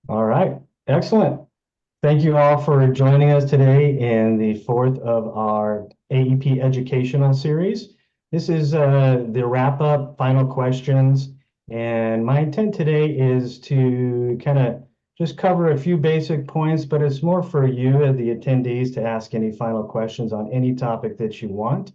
All right, excellent. Thank you all for joining us today in the fourth of our AEP Educational Series. This is the wrap-up, final questions, and my intent today is to kind of just cover a few basic points, but it's more for you, the attendees, to ask any final questions on any topic that you want.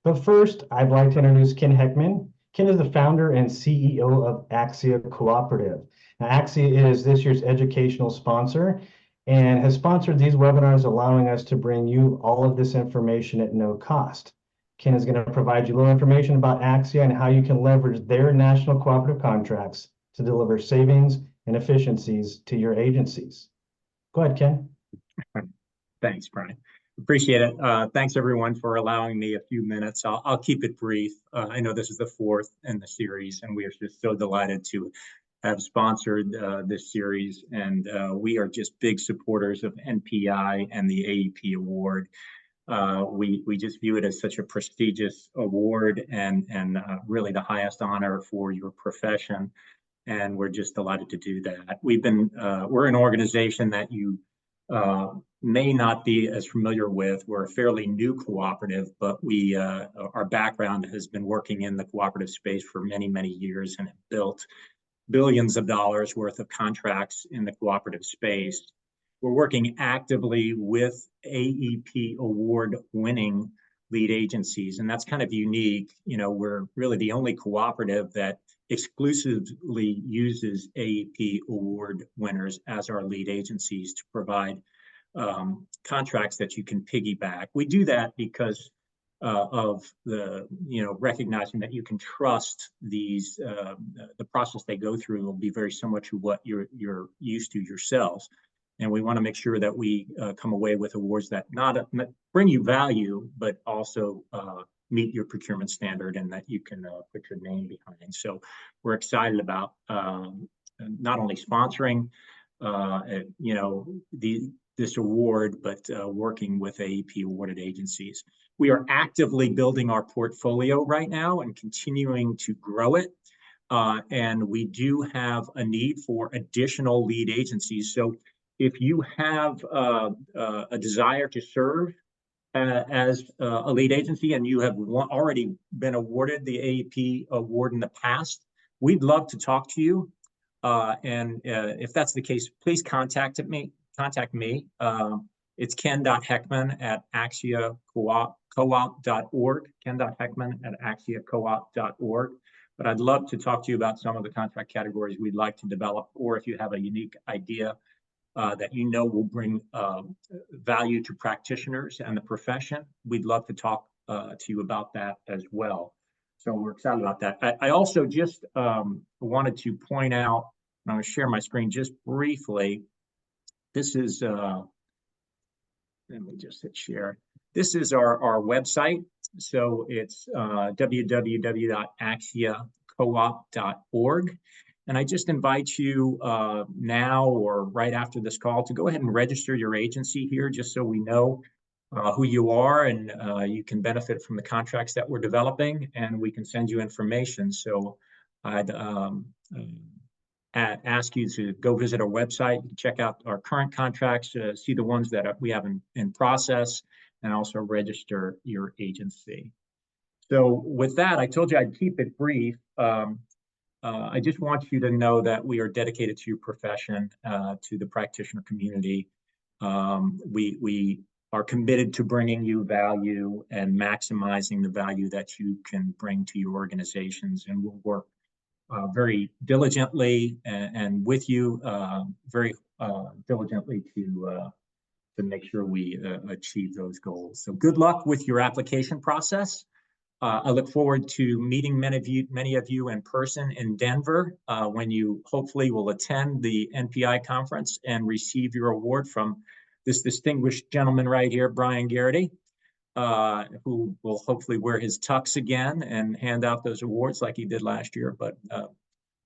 But first, I'd like to introduce Ken Heckman. Ken is the founder and CEO of Axia Cooperative. Now, Axia is this year's educational sponsor and has sponsored these webinars, allowing us to bring you all of this information at no cost. Ken is going to provide you a little information about Axia and how you can leverage their national cooperative contracts to deliver savings and efficiencies to your agencies. Go ahead, Ken. Thanks, Brian. Appreciate it. Thanks everyone for allowing me a few minutes. I'll keep it brief. I know this is the fourth in the series, and we are just so delighted to have sponsored this series. And we are just big supporters of NPI and the AEP award. We just view it as such a prestigious award and really the highest honor for your profession. And we're just delighted to do that. We're an organization that you may not be as familiar with. We're a fairly new cooperative, but our background has been working in the cooperative space for many, many years and have built billions of dollars worth of contracts in the cooperative space. We're working actively with AEP award winning lead agencies, and that's kind of unique. We're really the only cooperative that exclusively uses AEP award winners as our lead agencies to provide contracts that you can piggyback. We do that because of the recognizing that you can trust these the process they go through will be very similar to what you're used to yourselves, and we want to make sure that we come away with awards that not bring you value but also meet your procurement standard and that you can put your name behind. So we're excited about not only sponsoring this award, but working with AEP awarded agencies. We are actively building our portfolio right now and continuing to grow it. And we do have a need for additional lead agencies. So if you have a desire to serve as a lead agency and you have already been awarded the AEP award in the past, we'd love to talk to you. And if that's the case, please contact me. It's ken.heckman@axiacoop.org, ken.heckman@axiacoop.org. But I'd love to talk to you about some of the contract categories we'd like to develop, or if you have a unique idea that will bring value to practitioners and the profession, we'd love to talk to you about that as well. So we're excited about that. I also just wanted to point out, and I'm going to share my screen just briefly. This is, let me just hit share. This is our website. So it's www.axiacoop.org. And I just invite you now or right after this call to go ahead and register your agency here, just so we know who you are and you can benefit from the contracts that we're developing, and we can send you information. So I'd ask you to go visit our website, check out our current contracts, see the ones that we have in process, and also register your agency. So with that, I told you I'd keep it brief. I just want you to know that we are dedicated to your profession, to the practitioner community. We are committed to bringing you value and maximizing the value that you can bring to your organizations, and we'll work very diligently and with you very diligently to make sure we achieve those goals. So good luck with your application process. I look forward to meeting many of you in person in Denver when you hopefully will attend the NPI conference and receive your award from this distinguished gentleman right here, Brian Garrity, who will hopefully wear his tux again and hand out those awards like he did last year. But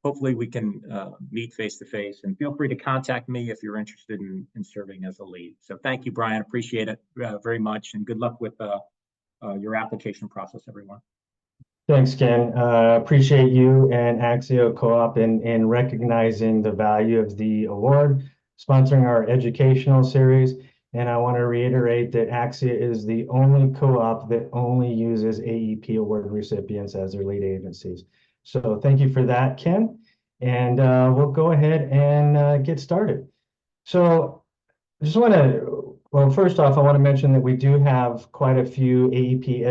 hopefully we can meet face to face, and feel free to contact me if you're interested in serving as a lead. So thank you, Brian. Appreciate it very much, and good luck with your application process, everyone. Thanks, Ken. Appreciate you and Axio Co-op in recognizing the value of the award, sponsoring our educational series. And I want to reiterate that Axia is the only co-op that only uses AEP award recipients as their lead agencies. So thank you for that, Ken. And we'll go ahead and get started. So I just want to, well, first off, I want to mention that we do have quite a few AEP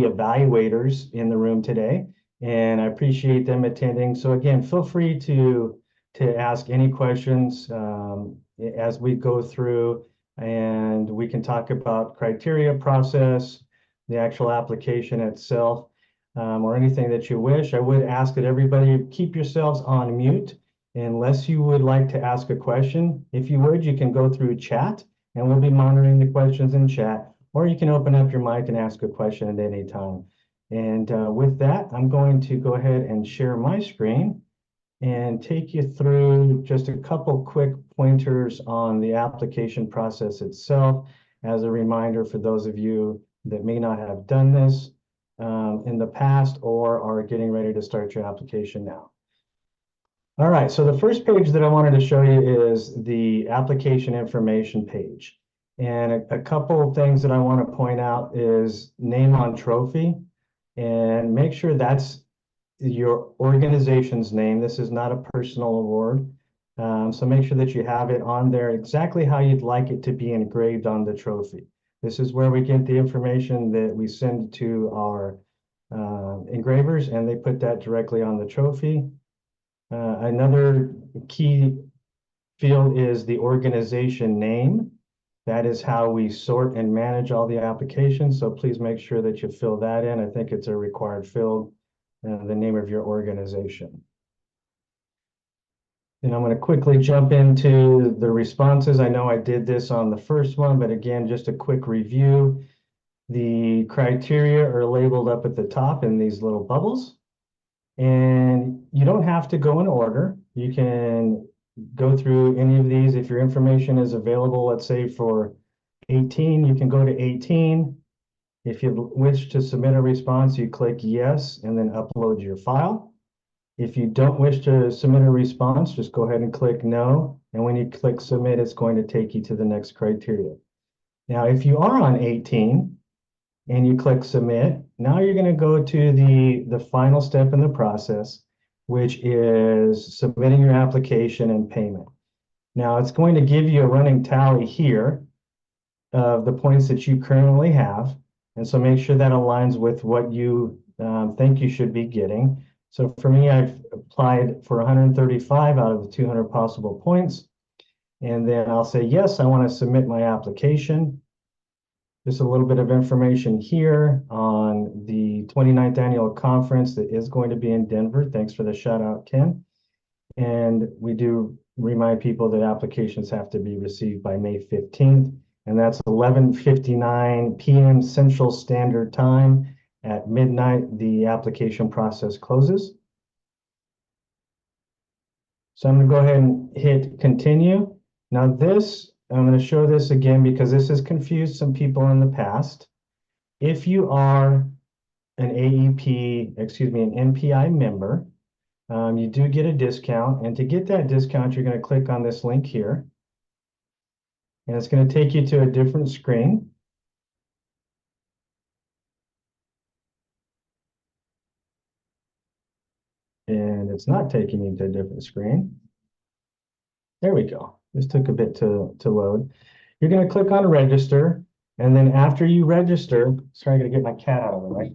evaluators in the room today, and I appreciate them attending. So again, feel free to ask any questions as we go through, and we can talk about criteria, process, the actual application itself, or anything that you wish. I would ask that everybody keep yourselves on mute unless you would like to ask a question. If you would, you can go through chat and we'll be monitoring the questions in chat, or you can open up your mic and ask a question at any time. And with that, I'm going to go ahead and share my screen and take you through just a couple quick pointers on the application process itself as a reminder for those of you that may not have done this in the past or are getting ready to start your application now. All right, so the first page that I wanted to show you is the application information page. And a couple of things that I want to point out is name on trophy, and make sure that's your organization's name. This is not a personal award. So make sure that you have it on there exactly how you'd like it to be engraved on the trophy. This is where we get the information that we send to our engravers, and they put that directly on the trophy. Another key field is the organization name. That is how we sort and manage all the applications. So please make sure that you fill that in. I think it's a required field, the name of your organization. And I'm going to quickly jump into the responses. I know I did this on the first one, but again, just a quick review. The criteria are labeled up at the top in these little bubbles. And you don't have to go in order. You can go through any of these. If your information is available, let's say for 18, you can go to 18. If you wish to submit a response, you click yes and then upload your file. If you don't wish to submit a response, just go ahead and click no. And when you click submit, it's going to take you to the next criteria. Now, if you are on 18, and you click submit, now you're going to go to the final step in the process, which is submitting your application and payment. Now it's going to give you a running tally here of the points that you currently have. And so make sure that aligns with what you think you should be getting. So for me, I've applied for 135 out of the 200 possible points. And then I'll say, yes, I want to submit my application. Just a little bit of information here on the 29th annual conference that is going to be in Denver. Thanks for the shout out, Ken. And we do remind people that applications have to be received by May 15th, and that's 11:59 p.m. Central Standard Time. At midnight, the application process closes. So I'm going to go ahead and hit continue. Now this, I'm going to show this again because this has confused some people in the past. If you are an AEP, excuse me, an NPI member, you do get a discount. And to get that discount, you're going to click on this link here. And it's going to take you to a different screen. And it's not taking you to a different screen. There we go. This took a bit to load. You're going to click on register. And then after you register, sorry, I got to get my cat out of the way.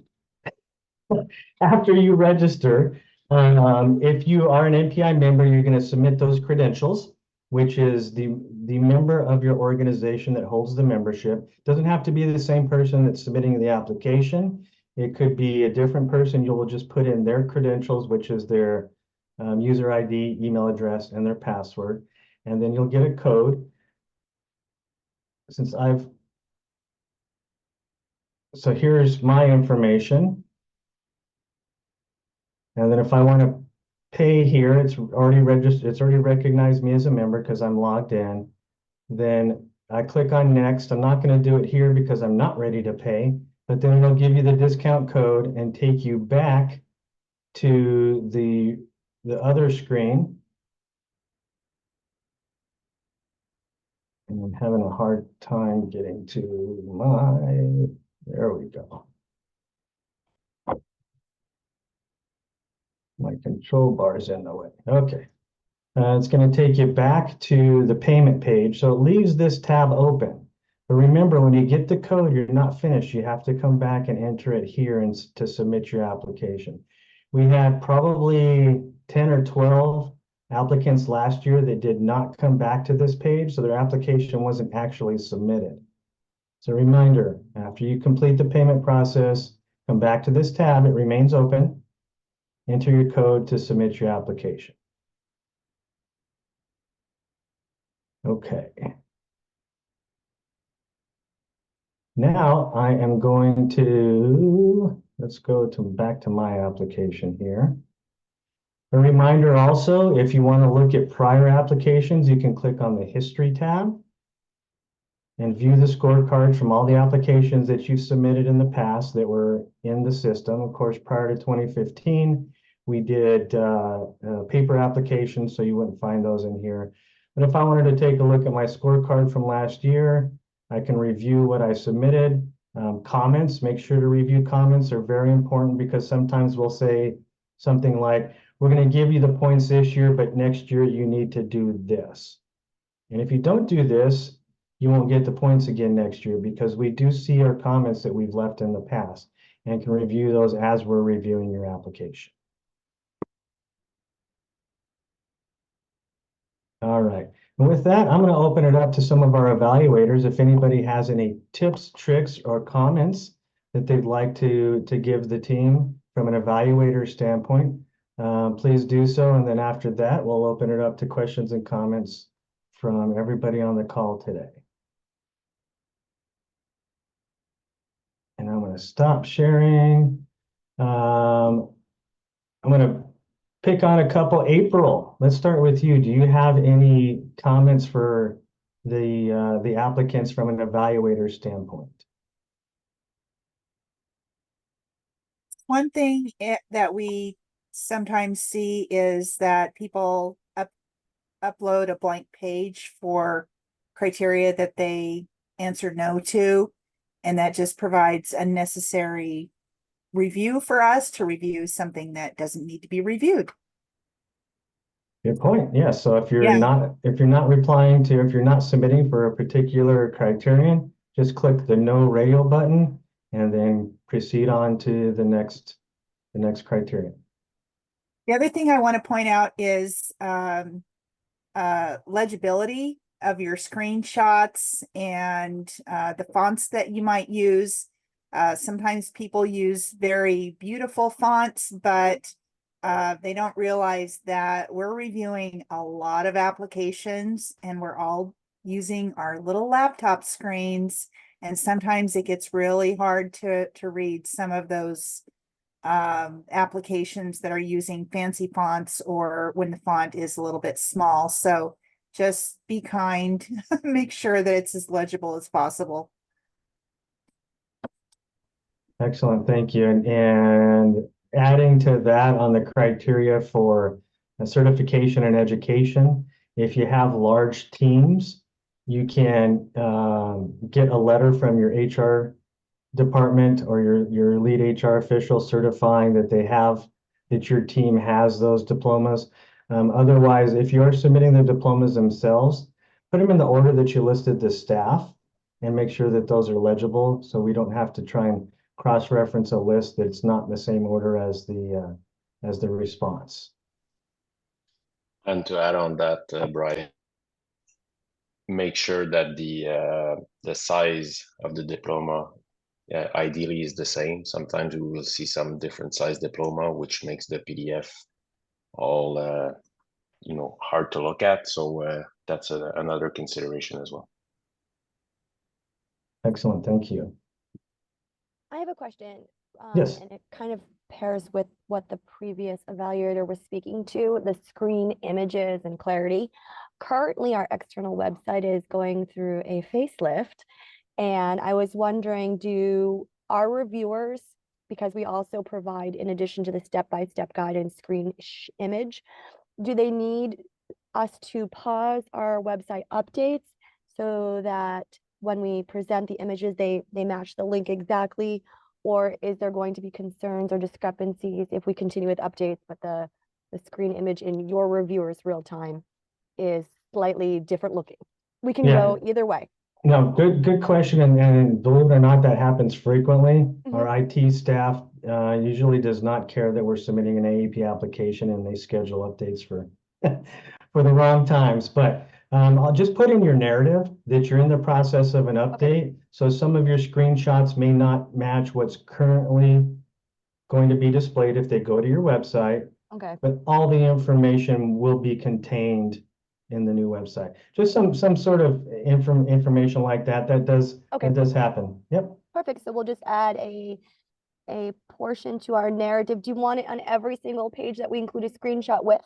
After you register, if you are an NPI member, you're going to submit those credentials, which is the member of your organization that holds the membership. It doesn't have to be the same person that's submitting the application. It could be a different person. You will just put in their credentials, which is their user ID, email address, and their password. And then you'll get a code. So here's my information. And then if I want to pay here, it's already registered, it's already recognized me as a member because I'm logged in. Then I click on next. I'm not going to do it here because I'm not ready to pay. but then it'll give you the discount code and take you back to the other screen. And I'm having a hard time getting to there we go. My control bar is in the way. Okay. It's going to take you back to the payment page. So it leaves this tab open. But remember, when you get the code, you're not finished. You have to come back and enter it here and to submit your application. We had probably 10 or 12 applicants last year that did not come back to this page, so their application wasn't actually submitted. So reminder, after you complete the payment process, come back to this tab. It remains open. Enter your code to submit your application. Okay. Now I am going to, let's go to back to my application here. A reminder also, if you want to look at prior applications, you can click on the History tab and view the scorecards from all the applications that you've submitted in the past that were in the system. Of course, prior to 2015, we did paper applications, so you wouldn't find those in here. But if I wanted to take a look at my scorecard from last year, I can review what I submitted. Comments, make sure to review comments are very important because sometimes we'll say something like, we're going to give you the points this year, but next year you need to do this. And if you don't do this, you won't get the points again next year because we do see our comments that we've left in the past and can review those as we're reviewing your application. All right. And with that, I'm going to open it up to some of our evaluators. If anybody has any tips, tricks, or comments that they'd like to give the team from an evaluator standpoint, please do so. And then after that, we'll open it up to questions and comments from everybody on the call today. And I'm going to stop sharing. I'm going to pick on a couple. April, let's start with you. Do you have any comments for the applicants from an evaluator standpoint? One thing that we sometimes see is that people upload a blank page for criteria that they answered no to, and that just provides unnecessary review for us to review something that doesn't need to be reviewed. Good point. Yeah. So if you're not replying to, if you're not submitting for a particular criterion, just click the no radio button and then proceed on to the next criterion. The other thing I want to point out is legibility of your screenshots and the fonts that you might use. Sometimes people use very beautiful fonts, but they don't realize that we're reviewing a lot of applications and we're all using our little laptop screens. And sometimes it gets really hard to read some of those applications that are using fancy fonts or when the font is a little bit small. So just be kind, make sure that it's as legible as possible. Excellent, thank you. And adding to that on the criteria for a certification and education, if you have large teams, you can get a letter from your HR department or your lead HR official certifying that your team has those diplomas. Otherwise, if you're submitting the diplomas themselves, put them in the order that you listed the staff and make sure that those are legible so we don't have to try and cross-reference a list that's not in the same order as the response. And to add on that, Brian, make sure that the size of the diploma ideally is the same. Sometimes we will see some different size diploma, which makes the PDF all hard to look at. So that's another consideration as well. Excellent, thank you. I have a question. Yes. And it kind of pairs with what the previous evaluator was speaking to, the screen images and clarity. Currently, our external website is going through a facelift. And I was wondering, do Our reviewers, because we also provide, in addition to the step-by-step guide and screen image, do they need us to pause our website updates so that when we present the images, they match the link exactly? Or is there going to be concerns or discrepancies if we continue with updates, but the screen image in your reviewers real time is slightly different looking? We can Yeah. go either way. No, good question, and believe it or not, that happens frequently. Our IT staff usually does not care that we're submitting an AEP application, and they schedule updates for for the wrong times. But I'll just put in your narrative that you're in the process of an update. So some of your screenshots may not match what's currently going to be displayed if they go to your website, Okay. but all the information will be contained in the new website. Just some sort of information like that. That does happen. Yep. Perfect. So we'll just add a portion to our narrative. Do you want it on every single page that we include a screenshot with?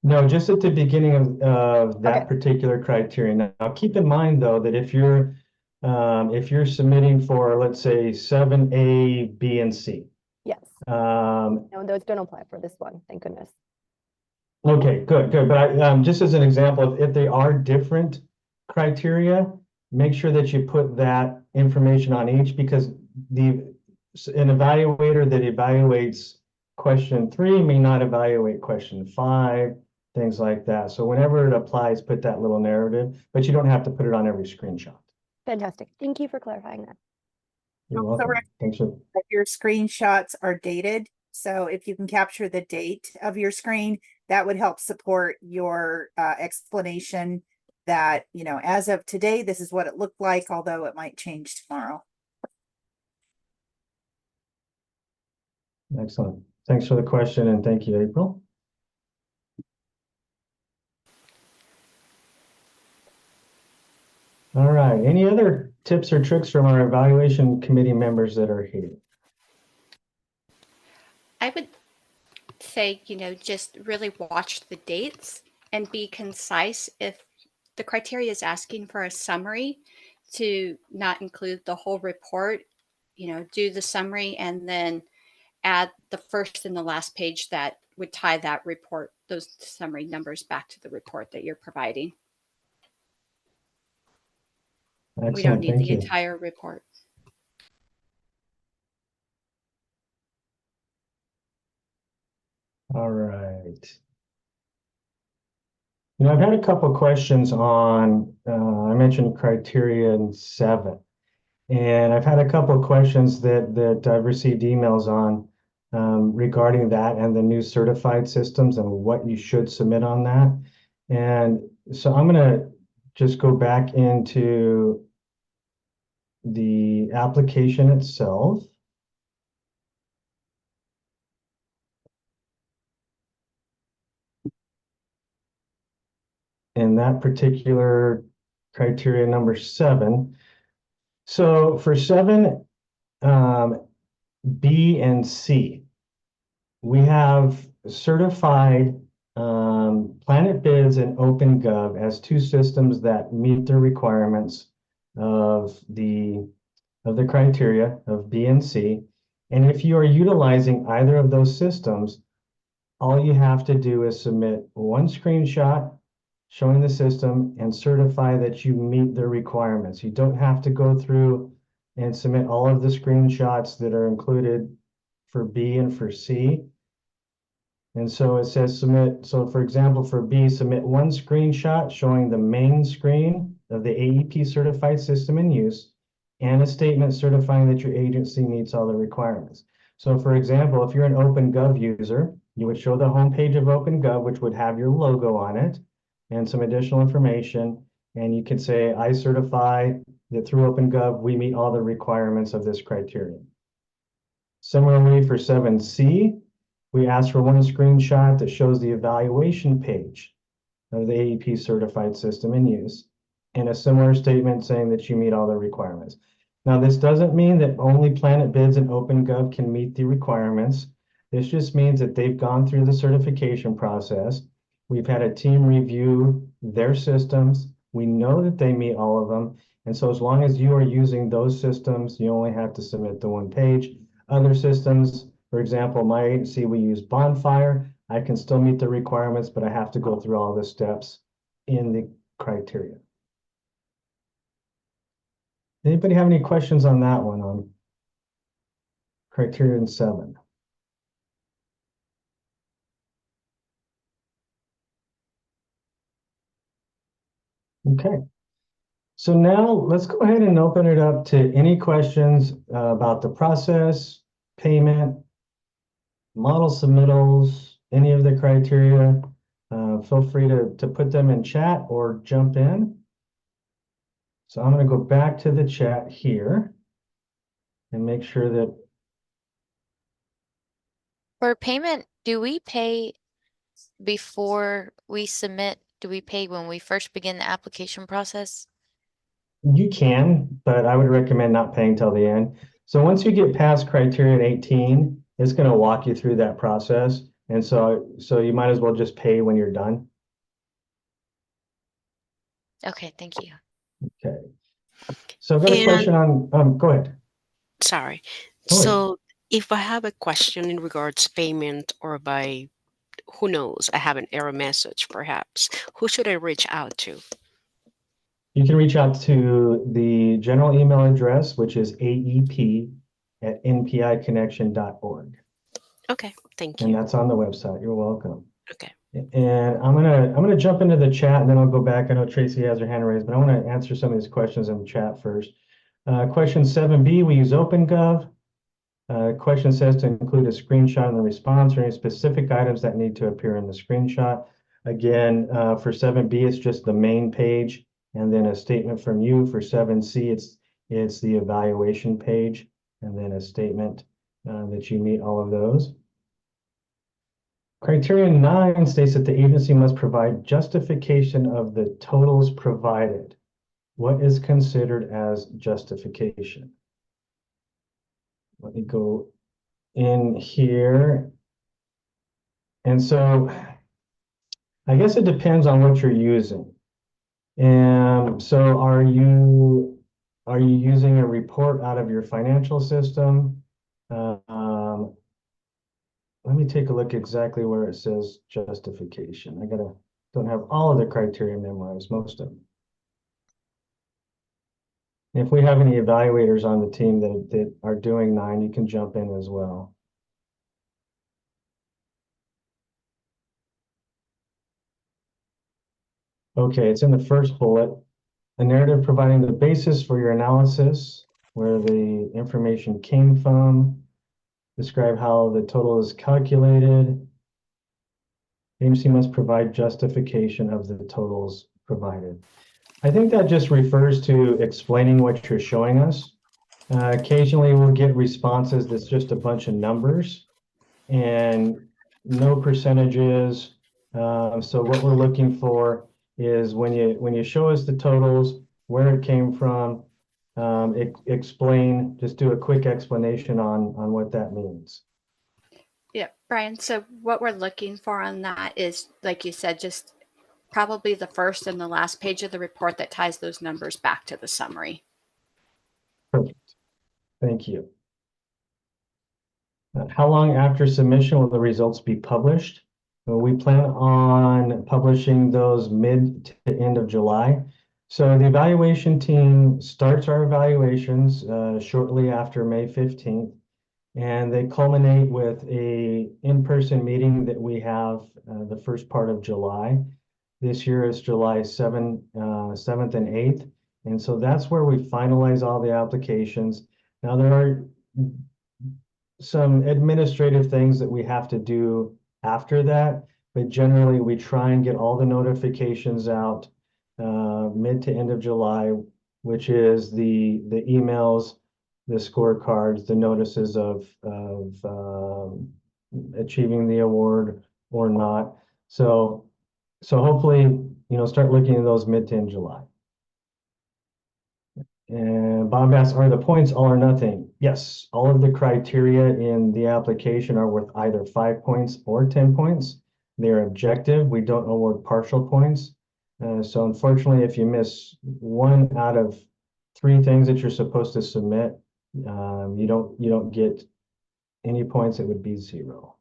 No, just at the beginning of that Okay. particular criteria. Now, keep in mind though that if you're submitting for, let's say, 7A, B, and C. Yes. No, those don't apply for this one. Thank goodness. Okay, good. But just as an example, if they are different criteria, make sure that you put that information on each, because an evaluator that evaluates question 3 may not evaluate question 5, things like that. So whenever it applies, put that little narrative, but you don't have to put it on every screenshot. Fantastic. Thank you for clarifying that. You're Also welcome. Thanks for that your screenshots are dated. So if you can capture the date of your screen, that would help support your explanation that, as of today, this is what it looked like, although it might change tomorrow. Excellent. Thanks for the question, and thank you, April. All right. Any other tips or tricks from our evaluation committee members that are here? I would say, just really watch the dates and be concise. If the criteria is asking for a summary, to not include the whole report, do the summary and then add the first and the last page that would tie that report, those summary numbers, back to the report that you're providing. Excellent. We don't need Thank the you. entire report. All right. I've had a couple of questions on, I mentioned criterion 7, and I've had a couple of questions that I've received emails on regarding that and the new certified systems and what you should submit on that. And so I'm going to just go back into the application itself. And that particular criteria number 7. So for 7, B and C, we have certified Planet Biz and OpenGov as 2 systems that meet the requirements of the criteria of B and C. And if you are utilizing either of those systems, all you have to do is submit one screenshot showing the system and certify that you meet the requirements. You don't have to go through and submit all of the screenshots that are included for B and for C. And so it says submit. So for example, for B, submit one screenshot showing the main screen of the AEP certified system in use and a statement certifying that your agency meets all the requirements. So for example, if you're an OpenGov user, you would show the homepage of OpenGov, which would have your logo on it and some additional information. And you could say, I certify that through OpenGov, we meet all the requirements of this criterion. Similarly, for 7C, we ask for one screenshot that shows the evaluation page of the AEP certified system in use, and a similar statement saying that you meet all the requirements. Now, this doesn't mean that only Planet Bids and OpenGov can meet the requirements. This just means that they've gone through the certification process. We've had a team review their systems. We know that they meet all of them, And so as long as you are using those systems, you only have to submit the one page. Other systems, for example, my agency, we use Bonfire. I can still meet the requirements, but I have to go through all the steps in the criteria. Anybody have any questions on that one, on criterion 7? Okay. So now let's go ahead and open it up to any questions about the process, payment, model submittals, any of the criteria. Feel free to put them in chat or jump in. So I'm going to go back to the chat here and make sure that For payment, do we pay before we submit? Do we pay when we first begin the application process? you can, but I would recommend not paying till the end. So once you get past criterion 18, it's going to walk you through that process. And so you might as well just pay when you're done. Okay, thank you. Okay. So I've got a question on, go ahead. Sorry. No worries. So if I have a question in regards payment or by, who knows, I have an error message perhaps, who should I reach out to? You can reach out to the general email address, which is aep@npiconnection.org. Okay, thank And you. that's on the website. You're welcome. Okay. And I'm gonna jump into the chat and then I'll go back. I know Tracy has her hand raised, but I want to answer some of these questions in the chat first. Question 7B, we use OpenGov. Question says to include a screenshot in the response or any specific items that need to appear in the screenshot. Again, for 7B, it's just the main page and then a statement from you. For 7C, it's the evaluation page and then a statement that you meet all of those. Criterion 9 states that the agency must provide justification of the totals provided. What is considered as justification? Let me go in here. And so I guess it depends on what you're using. And so are you using a report out of your financial system? Let me take a look exactly where it says justification. Don't have all of the criteria memorized, most of them. If we have any evaluators on the team that are doing 9, you can jump in as well. Okay, it's in the first bullet. A narrative providing the basis for your analysis, where the information came from, describe how the total is calculated. The agency must provide justification of the totals provided. I think that just refers to explaining what you're showing us. Occasionally we'll get responses that's just a bunch of numbers and no percentages. So what we're looking for is when you show us the totals, where it came from, explain, just do a quick explanation on what that means. Yeah, Brian, so what we're looking for on that is, like you said, just probably the first and the last page of the report that ties those numbers back to the summary. Perfect. Thank you. How long after submission will the results be published? Well, we plan on publishing those mid to end of July. So the evaluation team starts our evaluations shortly after May 15th, and they culminate with a in-person meeting that we have the first part of July. This year is July 7th and 8th. And so that's where we finalize all the applications. Now there are some administrative things that we have to do after that, but generally we try and get all the notifications out mid to end of July, which is the emails, the scorecards, the notices of achieving the award or not. So hopefully, start looking at those mid to end July. And Bob asks, are the points all or nothing? Yes, all of the criteria in the application are worth either 5 points or 10 points. They're objective. We don't award partial points. So unfortunately, if you miss one out of three things that you're supposed to submit, you don't get any points. It would be 0.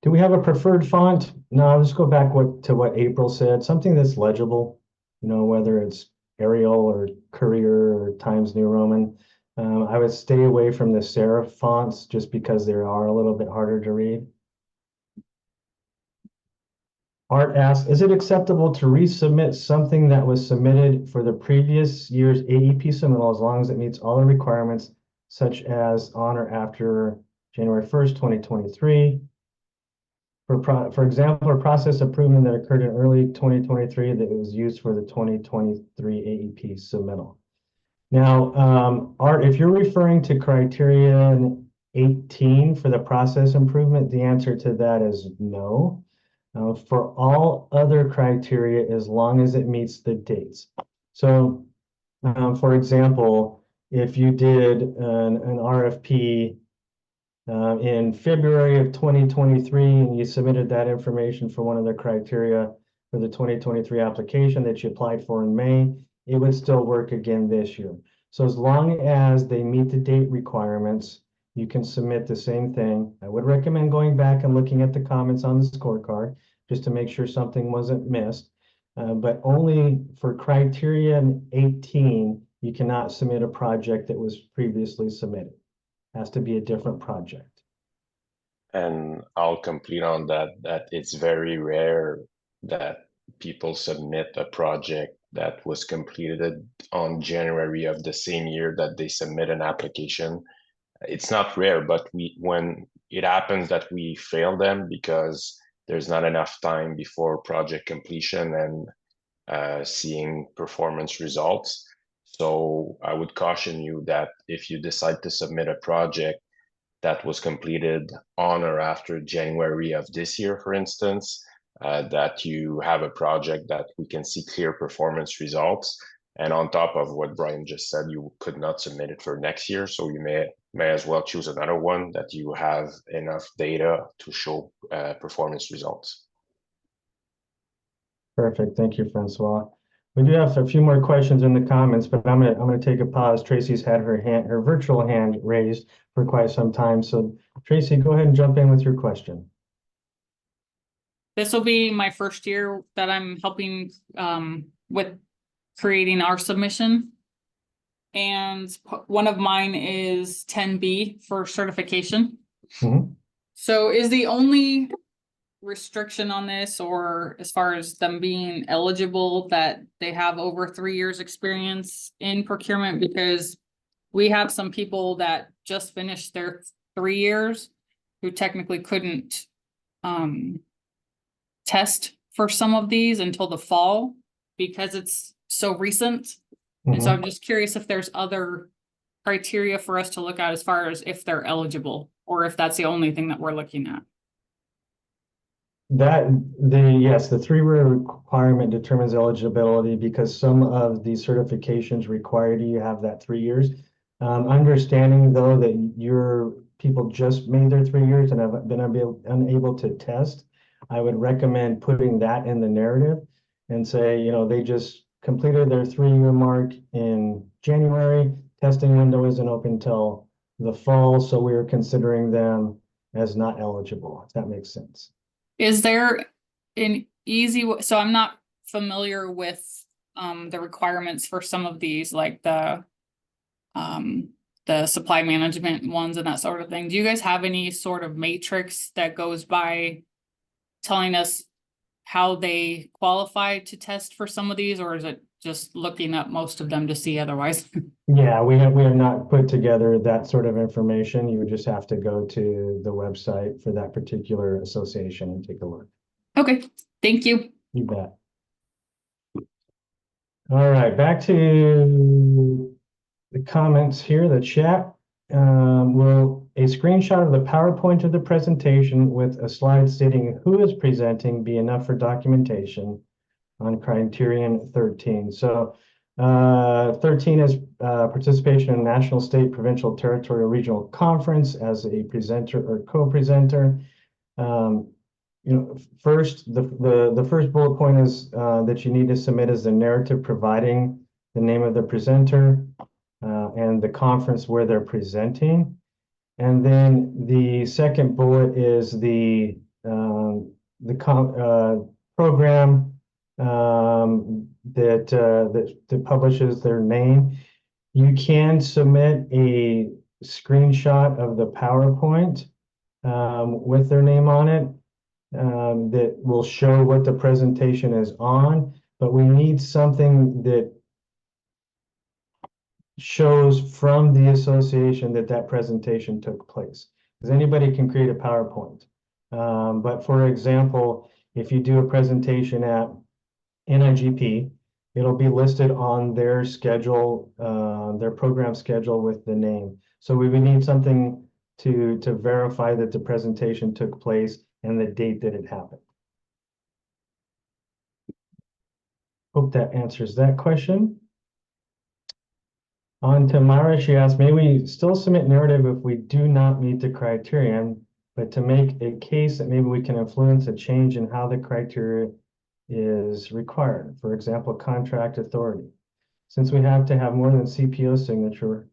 Do we have a preferred font? No, I'll just go back to what April said, something that's legible, whether it's Arial or Courier or Times New Roman. I would stay away from the serif fonts just because they are a little bit harder to read. Art asks, is it acceptable to resubmit something that was submitted for the previous year's AEP submittal as long as it meets all the requirements, such as on or after January 1st, 2023? For example, a process improvement that occurred in early 2023 that was used for the 2023 AEP submittal. Now, Art, if you're referring to criterion 18 for the process improvement, the answer to that is no. For all other criteria, as long as it meets the dates. So, for example, if you did an RFP in February of 2023 and you submitted that information for one of the criteria for the 2023 application that you applied for in May, it would still work again this year. So as long as they meet the date requirements, you can submit the same thing. I would recommend going back and looking at the comments on the scorecard just to make sure something wasn't missed. But only for criterion 18, you cannot submit a project that was previously submitted. It has to be a different project. And I'll complete on that it's very rare that people submit a project that was completed on January of the same year that they submit an application. It's not rare, but when it happens that we fail them because there's not enough time before project completion and seeing performance results. So I would caution you that if you decide to submit a project that was completed on or after January of this year, for instance, that you have a project that we can see clear performance results. And on top of what Brian just said, you could not submit it for next year. So you may as well choose another one that you have enough data to show performance results. Perfect. Thank you, Francois. We do have a few more questions in the comments, but I'm gonna take a pause. Tracy's had her virtual hand raised for quite some time. So Tracy, go ahead and jump in with your question. This will be my first year that I'm helping with creating our submission. And one of mine is 10B for certification. Mhm. So is the only restriction on this, or as far as them being eligible, that they have over 3 years experience in procurement? Because we have some people that just finished their 3 years who technically couldn't test for some of these until the fall because it's so recent. And so I'm just curious if there's other criteria for us to look at as far as if they're eligible, or if that's the only thing that we're looking at. Yes, the 3-year requirement determines eligibility because some of the certifications require you have that 3 years. Understanding though that your people just made their 3 years and have been unable to test, I would recommend putting that in the narrative and say, they just completed their 3-year mark in January. Testing window isn't open till the fall, so we are considering them as not eligible, if that makes sense. Is there an easy way? So I'm not familiar with the requirements for some of these, like the supply management ones and that sort of thing. Do you guys have any sort of matrix that goes by telling us how they qualify to test for some of these, or is it just looking up most of them to see otherwise? Yeah, we have not put together that sort of information. You would just have to go to the website for that particular association and take a look. Okay, thank you. You bet. All right, back to the comments here, the chat. Will a screenshot of the PowerPoint of the presentation with a slide stating who is presenting be enough for documentation on criterion 13? So 13 is participation in national, state, provincial, territorial, regional conference as a presenter or co-presenter. First, the first bullet point is that you need to submit as the narrative providing the name of the presenter, and the conference where they're presenting. And then the second bullet is the program that publishes their name. You can submit a screenshot of the PowerPoint with their name on it that will show what the presentation is on, but we need something that shows from the association that that presentation took place. Because anybody can create a PowerPoint. But for example, if you do a presentation at NIGP, it'll be listed on their schedule, their program schedule with the name. So we would need something to verify that the presentation took place and the date that it happened. Hope that answers that question. On to Myra, she asked, may we still submit narrative if we do not meet the criterion, but to make a case that maybe we can influence a change in how the criteria is required, for example, contract authority. Since we have to have more than CPO signature,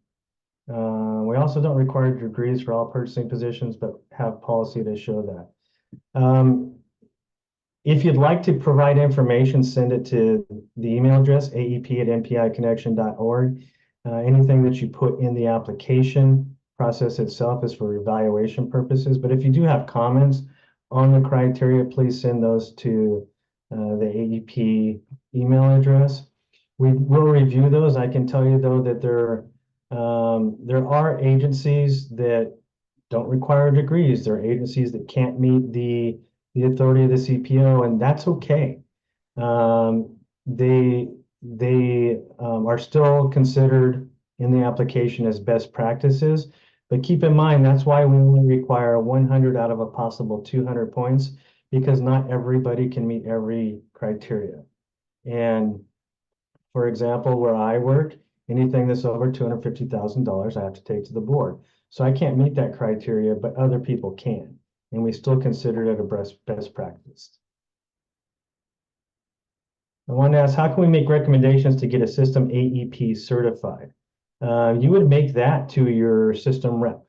we also don't require degrees for all purchasing positions, but have policy to show that. If you'd like to provide information, send it to the email address, aep@npiconnection.org. Anything that you put in the application process itself is for evaluation purposes. But if you do have comments on the criteria, please send those to the AEP email address. We will review those. I can tell you though that there are agencies that don't require degrees. There are agencies that can't meet the authority of the CPO, and that's okay. They are still considered in the application as best practices, but keep in mind that's why we only require 100 out of a possible 200 points, because not everybody can meet every criteria. And for example, where I work, anything that's over $250,000 I have to take to the board. So I can't meet that criteria, but other people can, and we still consider it a best practice. I want to ask, how can we make recommendations to get a system AEP certified? You would make that to your system rep.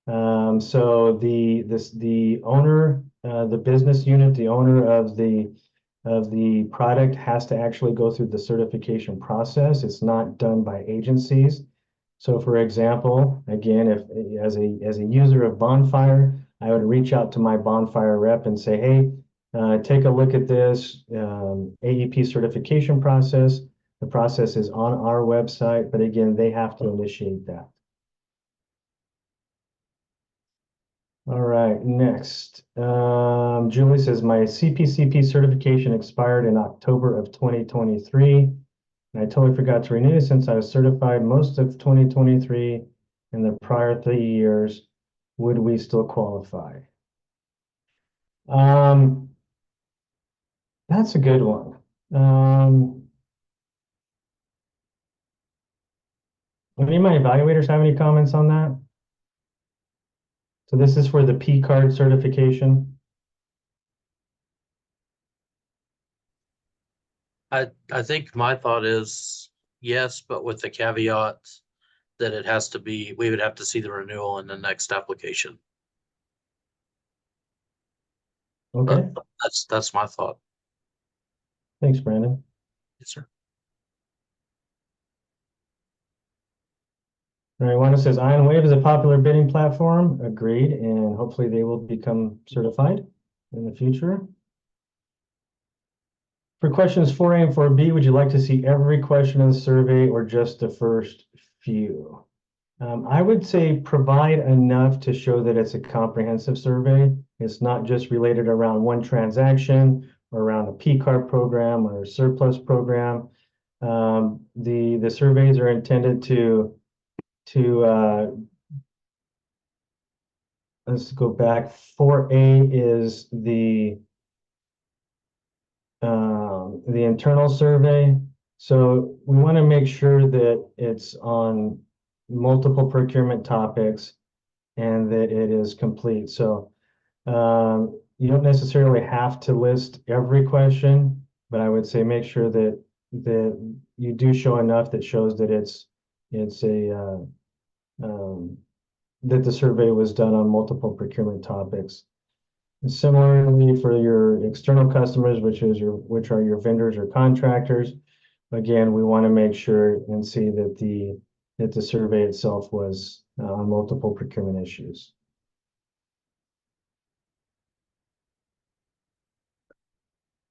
So the owner, the business unit, the owner of the product has to actually go through the certification process. It's not done by agencies. So for example, again, if as a user of Bonfire, I would reach out to my Bonfire rep and say, hey, take a look at this AEP certification process. The process is on our website, but again, they have to initiate that. All right, next. Julie says, my CPCP certification expired in October of 2023. And I totally forgot to renew since I was certified most of 2023 and the prior 3 years. Would we still qualify? That's a good one. Any of my evaluators have any comments on that? So this is for the P card certification. I think my thought is yes, but with the caveat that it has to be, we would have to see the renewal in the next application. Okay, That's my thought. thanks, Brandon. Yes, sir. All right, Wanda says Ion Wave is a popular bidding platform. Agreed, and hopefully they will become certified in the future. For questions 4A and 4B, would you like to see every question in the survey or just the first few? I would say provide enough to show that it's a comprehensive survey. It's not just related around one transaction or around a P card program or a surplus program. The surveys are intended to let's go back. 4A is the internal survey. So we want to make sure that it's on multiple procurement topics and that it is complete. So you don't necessarily have to list every question, but I would say make sure that that you do show enough that shows that it's that the survey was done on multiple procurement topics. And similarly, for your external customers, which are your vendors or contractors, again, we want to make sure and see that the survey itself was on multiple procurement issues.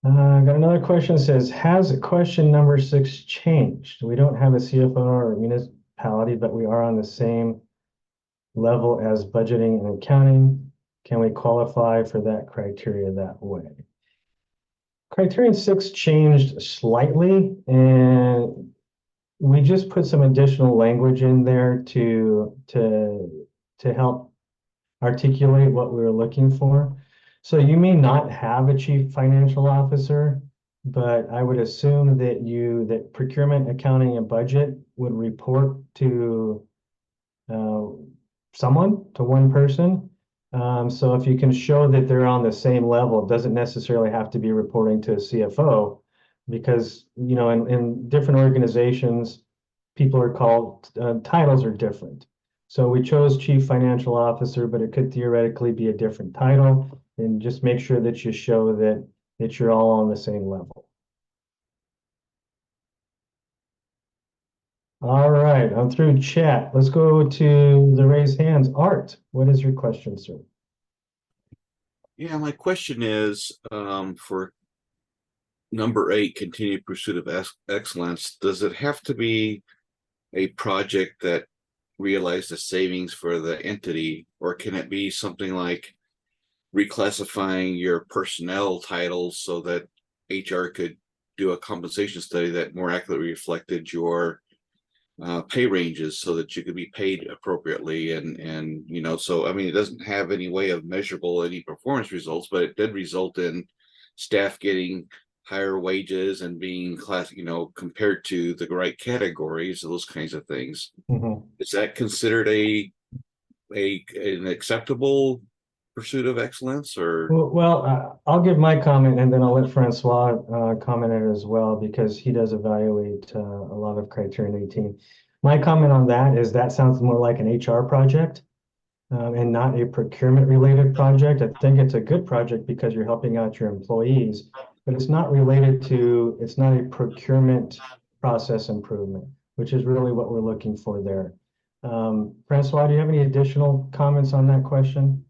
I got another question that says, has question number 6 changed? We don't have a CFO or municipality, but we are on the same level as budgeting and accounting. Can we qualify for that criteria that way? Criterion 6 changed slightly, and we just put some additional language in there to help articulate what we were looking for. So you may not have a chief financial officer, but I would assume that procurement, accounting, and budget would report to one person. So if you can show that they're on the same level, it doesn't necessarily have to be reporting to a CFO, because in different organizations, people are called titles are different. So we chose chief financial officer, but it could theoretically be a different title, and just make sure that you show that you're all on the same level. All right, I'm through chat. Let's go to the raised hands. Art, what is your question, sir? Yeah, my question is for number 8, continued pursuit of excellence. Does it have to be a project that realized the savings for the entity, or can it be something like reclassifying your personnel titles so that HR could do a compensation study that more accurately reflected your pay ranges so that you could be paid appropriately? And so I mean, it doesn't have any way of measurable any performance results, but it did result in staff getting higher wages and being compared to the right categories, those kinds of things. Mm-hmm. Is that considered an acceptable pursuit of excellence, or? Well, I'll give my comment, and then I'll let Francois comment on it as well, because he does evaluate a lot of Criterion 18. My comment on that is that sounds more like an HR project and not a procurement-related project. I think it's a good project because you're helping out your employees, but it's not a procurement process improvement, which is really what we're looking for there. Francois, do you have any additional comments on that question?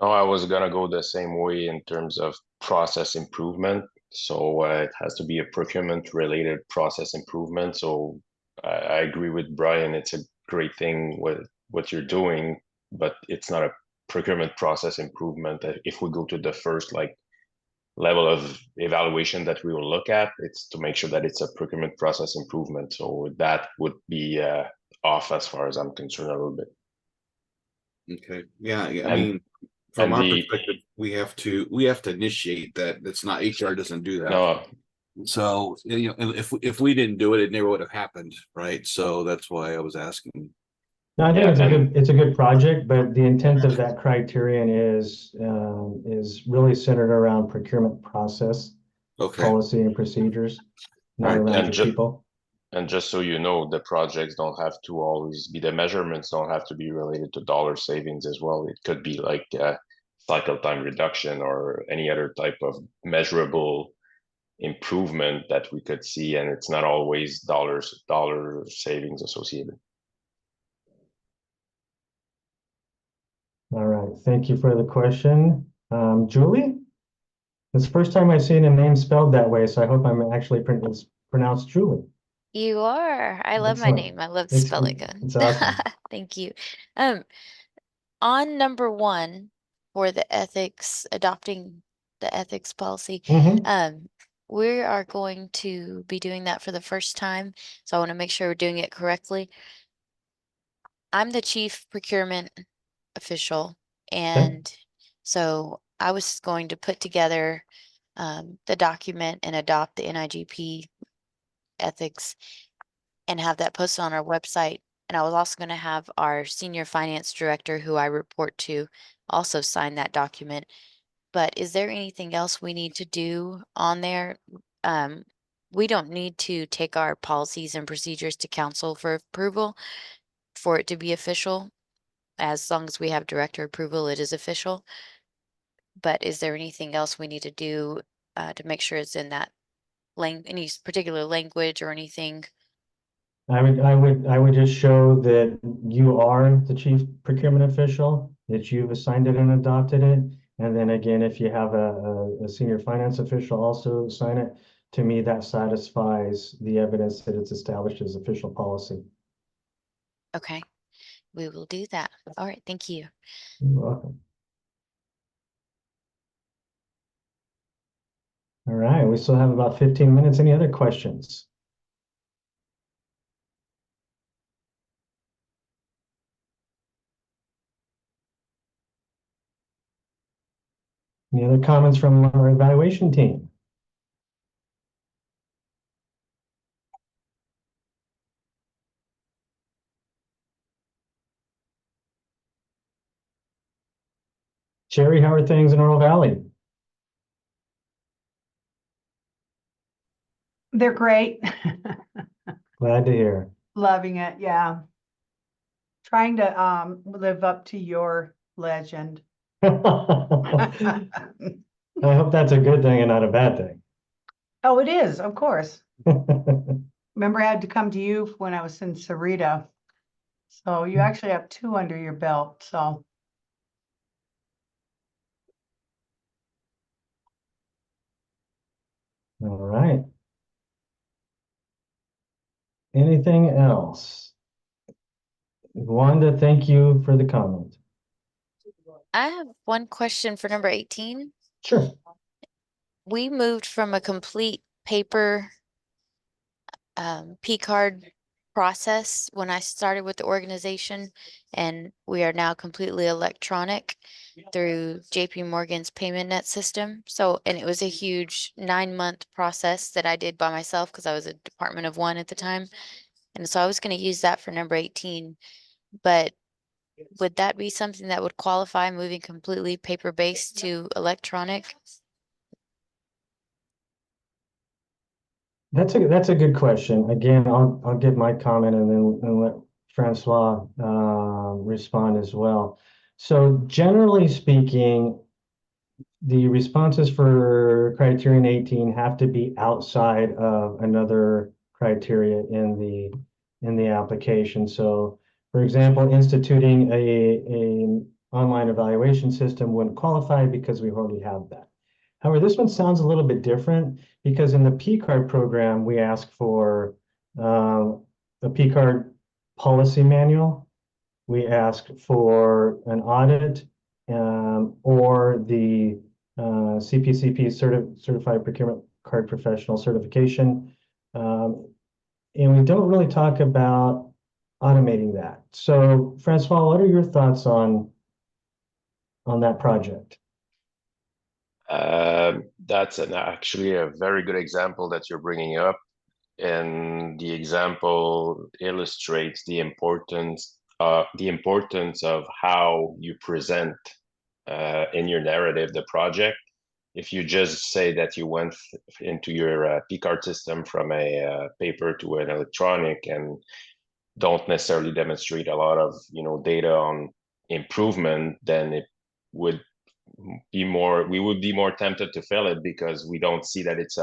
No, I was gonna go the same way in terms of process improvement. So it has to be a procurement-related process improvement. So I agree with Brian. It's a great thing with what you're doing, but it's not a procurement process improvement. If we go to the first level of evaluation that we will look at, it's to make sure that it's a procurement process improvement. So that would be off as far as I'm concerned a little bit. Okay. Yeah. I mean, from our perspective, we have to initiate that. It's not HR doesn't do that. No. So if we didn't do it, it never would have happened, right? So that's why I was asking. No, I think it's a good project, but the intent of that criterion is really centered around procurement process, policy and procedures, not around your people. And just so you know, the projects don't have to always be, the measurements don't have to be related to dollar savings as well. It could be like cycle time reduction or any other type of measurable improvement that we could see, and it's not always dollar savings associated. All right, thank you for the question. Julie? It's the first time I've seen a name spelled that way, so I hope I'm actually pronounced Julie. You are. I love my name. I love the spelling. It's awesome. Thank you. On number 1 for the ethics, adopting the ethics policy, we are going to be doing that for the first time. So I want to make sure we're doing it correctly. I'm the chief procurement official, and so I was going to put together the document and adopt the NIGP ethics and have that posted on our website. And I was also going to have our senior finance director, who I report to, also sign that document. But is there anything else we need to do on there? we don't need to take our policies and procedures to council for approval for it to be official. As long as we have director approval, it is official. But is there anything else we need to do to make sure it's in that any particular language or anything? I would just show that you are the chief procurement official, that you've assigned it and adopted it. And then again, if you have a senior finance official also sign it, to me, that satisfies the evidence that it's established as official policy. Okay, we will do that. All right, thank you. You're welcome. All right, we still have about 15 minutes. Any other questions? Any other comments from our evaluation team? Sherry, how are things in Oro Valley? They're great. Glad to hear. Loving it, yeah. Trying to live up to your legend. I hope that's a good thing and not a bad thing. Oh, it is, of course. Remember, I had to come to you when I was in Sarita. So you actually have 2 under your belt, so. All right. Anything else? Wanda, thank you for the comment. I have one question for number 18. Sure. We moved from a complete paper P card process when I started with the organization, and we are now completely electronic through JP Morgan's payment net system. So, and it was a huge 9-month process that I did by myself because I was a department of 1 at the time. And so I was going to use that for number 18, but would that be something that would qualify moving completely paper-based to electronic? That's a good question. Again, I'll give my comment and then let Francois respond as well. So generally speaking, the responses for criterion 18 have to be outside of another criteria in the application. So for example, instituting a online evaluation system wouldn't qualify because we already have that. However, this one sounds a little bit different because in the P card program, we ask for a P card policy manual. We ask for an audit or the CPCP Certified Procurement Card Professional certification. And we don't really talk about automating that. So Francois, what are your thoughts on that project? That's actually a very good example that you're bringing up. And the example illustrates the importance of how you present in your narrative the project. If you just say that you went into your P-card system from a paper to an electronic and don't necessarily demonstrate a lot of data on improvement, then it would we would be more tempted to fill it because we don't see that it's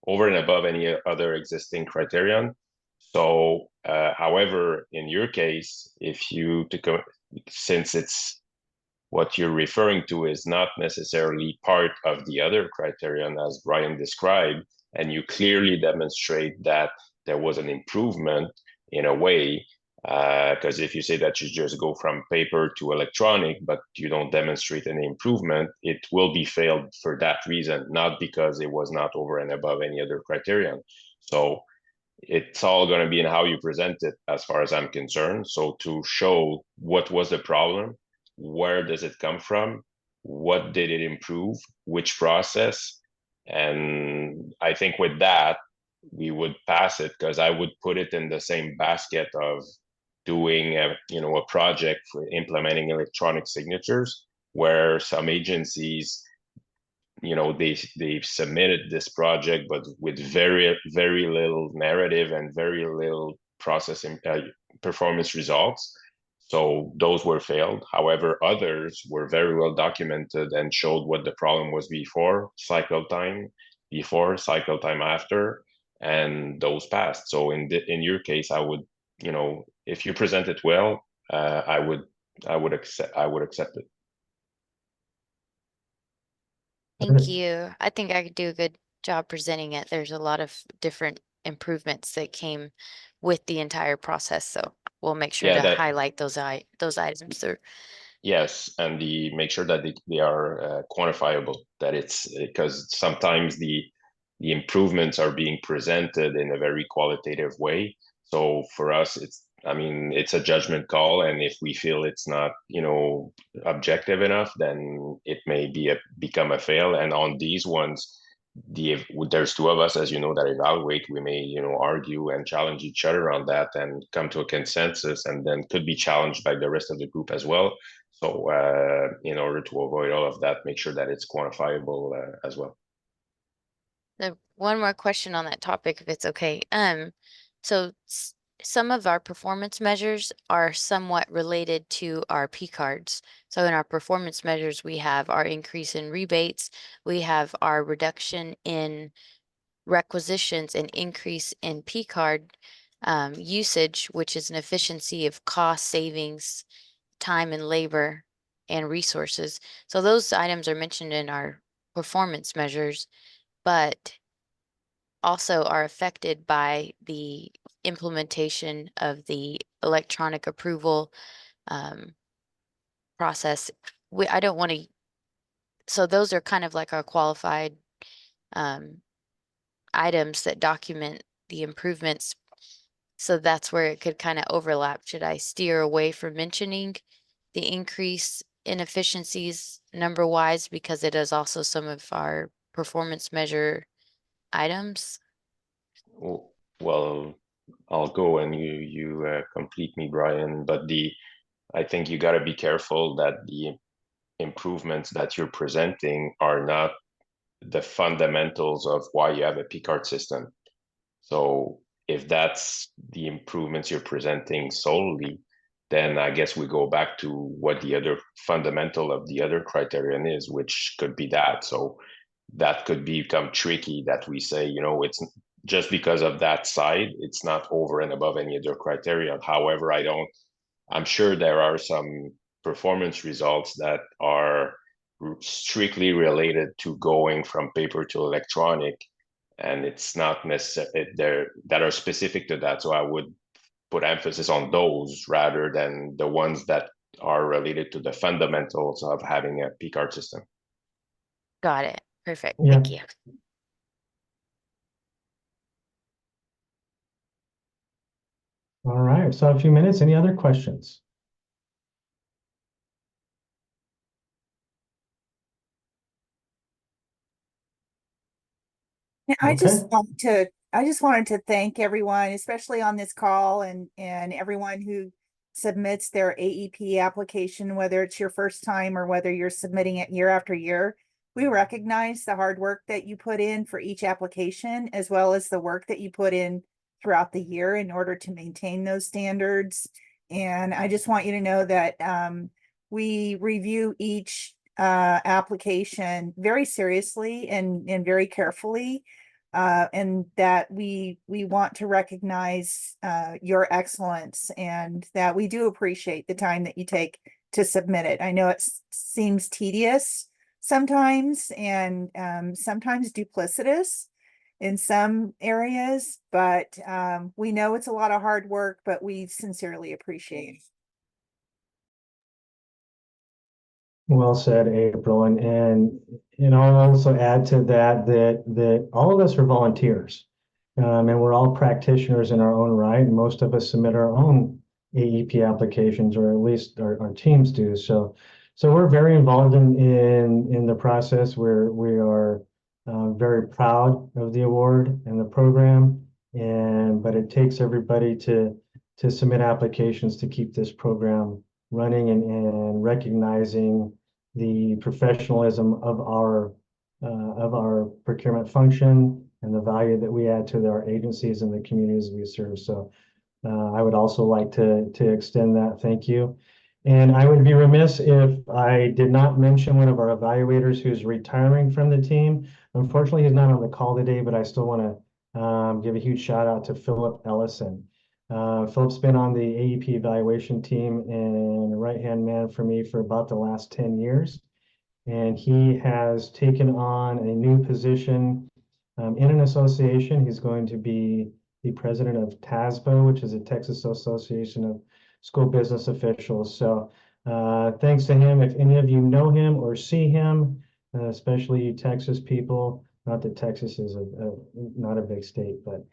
over and above any other existing criterion. So, however, in your case, since it's what you're referring to is not necessarily part of the other criterion as Brian described, and you clearly demonstrate that there was an improvement in a way, because if you say that you just go from paper to electronic, but you don't demonstrate any improvement, it will be failed for that reason, not because it was not over and above any other criterion. So it's all going to be in how you present it as far as I'm concerned. So to show what was the problem, where does it come from, what did it improve, which process, and I think with that we would pass it, because I would put it in the same basket of doing a project for implementing electronic signatures, where some agencies you know, they've submitted this project, but with very little narrative and very little processing performance results. So those were failed. However, others were very well documented and showed what the problem was before cycle time after, and those passed. So in your case, I would, you know, if you present it well, I would accept it. Thank you. I think I could do a good job presenting it. There's a lot of different improvements that came with the entire process, so we'll make sure Yeah, to that highlight those items there. yes, and make sure that they are quantifiable. That it's because sometimes the improvements are being presented in a very qualitative way. So for us, I mean, it's a judgment call, and if we feel it's not, you know, objective enough, then it may become a fail. And on these ones, there's two of us, as you know, that evaluate. We may, you know, argue and challenge each other on that and come to a consensus, and then could be challenged by the rest of the group as well. So in order to avoid all of that, make sure that it's quantifiable as well. One more question on that topic, if it's okay. So some of our performance measures are somewhat related to our P cards. So in our performance measures, we have our increase in rebates, we have our reduction in requisitions and increase in P card usage, which is an efficiency of cost savings, time and labor, and resources. So those items are mentioned in our performance measures, but also are affected by the implementation of the electronic approval process. I don't want to, so those are kind of like our qualified items that document the improvements. So that's where it could kind of overlap. Should I steer away from mentioning the increase in efficiencies number wise because it is also some of our performance measure items? Well, I'll go and you complete me, Brian. But I think you got to be careful that the improvements that you're presenting are not the fundamentals of why you have a P-card system. So if that's the improvements you're presenting solely, then I guess we go back to what the other fundamental of the other criterion is, which could be that. So that could become tricky that we say, you know, it's just because of that side, it's not over and above any other criteria. However, I'm sure there are some performance results that are strictly related to going from paper to electronic, and it's not necessarily there that are specific to that. So I would put emphasis on those rather than the ones that are related to the fundamentals of having a P card system. Got it. Perfect. Yeah. Thank you. All right, so a few minutes. Any other questions? Yeah, I just Okay. wanted to thank everyone, especially on this call and everyone who submits their AEP application, whether it's your first time or whether you're submitting it year after year. We recognize the hard work that you put in for each application, as well as the work that you put in throughout the year in order to maintain those standards. And I just want you to know that we review each application very seriously and very carefully, and that we want to recognize your excellence, and that we do appreciate the time that you take to submit it. I know it seems tedious sometimes, and sometimes duplicitous in some areas, but we know it's a lot of hard work, but we sincerely appreciate it. Well said, April. And you know, I'll also add to that all of us are volunteers, and we're all practitioners in our own right. And most of us submit our own AEP applications, or at least our teams do. So we're very involved in the process. We are very proud of the award and the program, but it takes everybody to submit applications to keep this program running and recognizing the professionalism of our of our procurement function and the value that we add to our agencies and the communities we serve. So I would also like to extend that thank you. And I would be remiss if I did not mention one of our evaluators who's retiring from the team. Unfortunately, he's not on the call today, but I still want to give a huge shout out to Philip Ellison. Philip's been on the AEP evaluation team and a right-hand man for me for about the last 10 years. And he has taken on a new position in an association. He's going to be the president of TASBO, which is a Texas Association of School Business Officials. So thanks to him. If any of you know him or see him, especially you Texas people, not that Texas is not a big state, but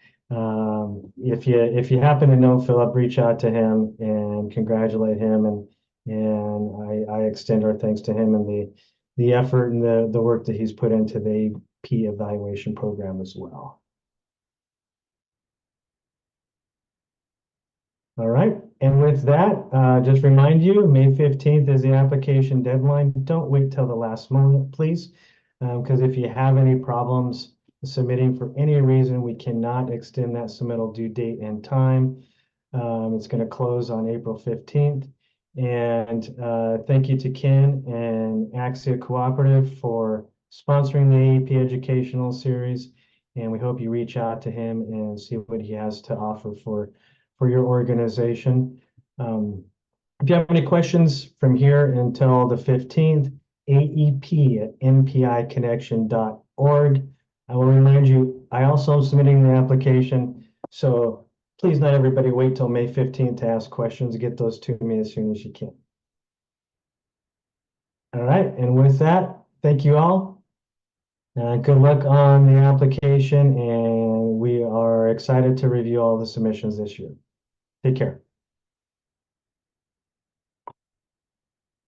if you happen to know Philip, reach out to him and congratulate him. And I extend our thanks to him and the effort and the work that he's put into the AEP evaluation program as well. All right, and with that, just remind you, May 15th is the application deadline. Don't wait till the last moment, please, because if you have any problems submitting for any reason, we cannot extend that submittal due date and time. It's going to close on April 15th. And thank you to Ken and Axia Cooperative for sponsoring the AEP Educational Series. And we hope you reach out to him and see what he has to offer for your organization. If you have any questions from here until the 15th, aep@npiconnection.org. I will remind you, I also am submitting the application. So please not everybody wait till May 15th to ask questions. Get those to me as soon as you can. All right, and with that, thank you all. Good luck on the application, and we are excited to review all the submissions this year. Take care.